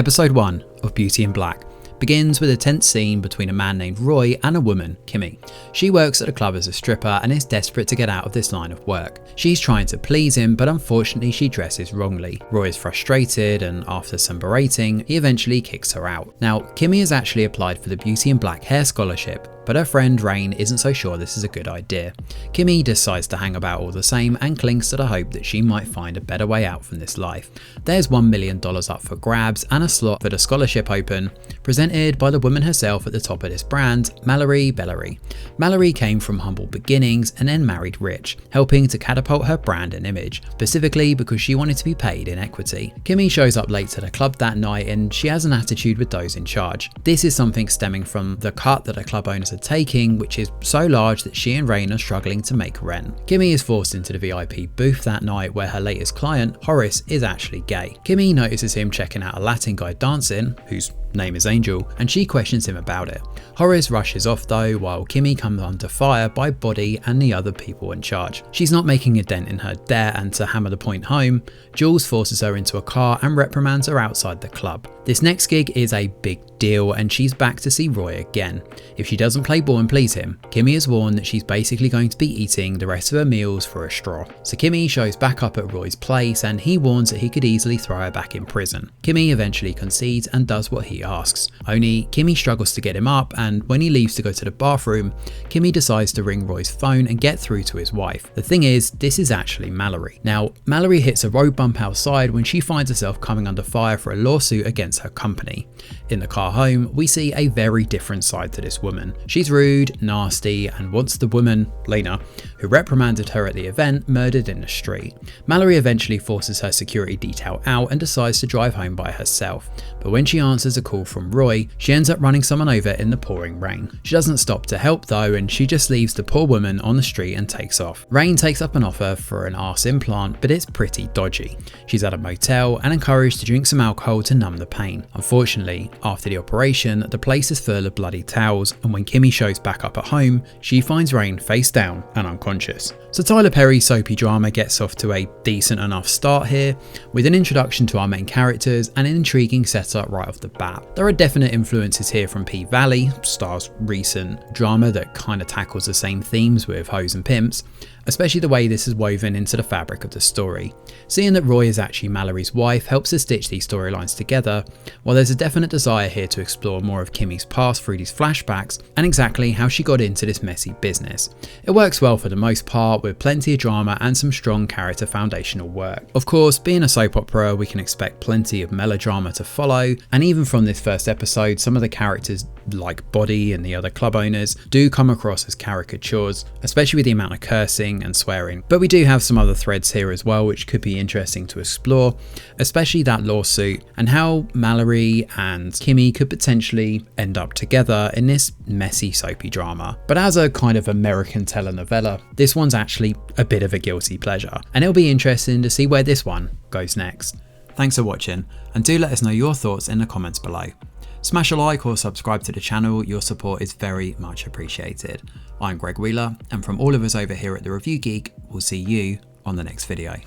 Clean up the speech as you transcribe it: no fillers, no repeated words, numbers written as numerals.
Episode 1 of Beauty in Black begins with a tense scene between a man named Roy and a woman, Kimmy. She works at a club as a stripper and is desperate to get out of this line of work. She's trying to please him, but unfortunately she dresses wrongly. Roy is frustrated and after some berating, he eventually kicks her out. Now, Kimmy has actually applied for the Beauty in Black hair scholarship, but her friend Rain isn't so sure this is a good idea. Kimmy decides to hang about all the same and clings to the hope that she might find a better way out from this life. There's $1 million up for grabs and a slot for the scholarship open, presented by the woman herself at the top of this brand, Mallory Bellery. Mallory came from humble beginnings and then married rich, helping to catapult her brand and image, specifically because she wanted to be paid in equity. Kimmy shows up late to the club that night and she has an attitude with those in charge. This is something stemming from the cut that the club owners are taking, which is so large that she and Rain are struggling to make rent. Kimmy is forced into the VIP booth that night where her latest client, Horace, is actually gay. Kimmy notices him checking out a Latin guy dancing, whose name is Angel, and she questions him about it. Horace rushes off though, while Kimmy comes under fire by Body and the other people in charge. She's not making a dent in her debt, and to hammer the point home, Jules forces her into a car and reprimands her outside the club. This next gig is a big deal and she's back to see Roy again. If she doesn't play ball and please him, Kimmy has warned that she's basically going to be eating the rest of her meals for a straw. So Kimmy shows back up at Roy's place and he warns that he could easily throw her back in prison. Kimmy eventually concedes and does what he asks. Only Kimmy struggles to get him up, and when he leaves to go to the bathroom, Kimmy decides to ring Roy's phone and get through to his wife. The thing is, this is actually Mallory. Now, Mallory hits a road bump outside when she finds herself coming under fire for a lawsuit against her company. In the car home, we see a very different side to this woman. She's rude, nasty, and wants the woman, Lena, who reprimanded her at the event, murdered in the street. Mallory eventually forces her security detail out and decides to drive home by herself. But when she answers a call from Roy, she ends up running someone over in the pouring rain. She doesn't stop to help though, and she just leaves the poor woman on the street and takes off. Rain takes up an offer for an arse implant, but it's pretty dodgy. She's at a motel and encouraged to drink some alcohol to numb the pain. Unfortunately, after the operation, the place is full of bloody towels, and when Kimmy shows back up at home, she finds Rain face down and unconscious. So Tyler Perry's soapy drama gets off to a decent enough start here, with an introduction to our main characters and an intriguing setup right off the bat. There are definite influences here from P-Valley, Star's recent drama that kind of tackles the same themes with hoes and pimps, especially the way this is woven into the fabric of the story. Seeing that Roy is actually Mallory's wife helps to stitch these storylines together, while there's a definite desire here to explore more of Kimmy's past through these flashbacks and exactly how she got into this messy business. It works well for the most part, with plenty of drama and some strong character foundational work. Of course, being a soap opera, we can expect plenty of melodrama to follow, and even from this first episode, some of the characters like Body and the other club owners do come across as caricatures, especially with the amount of cursing and swearing. But we do have some other threads here as well which could be interesting to explore, especially that lawsuit and how Mallory and Kimmy could potentially end up together in this messy soapy drama. But as a kind of American telenovela, this one's actually a bit of a guilty pleasure, and it'll be interesting to see where this one goes next. Thanks for watching, and do let us know your thoughts in the comments below. Smash a like or subscribe to the channel, your support is very much appreciated. I'm Greg Wheeler, and from all of us over here at The Review Geek, we'll see you on the next video.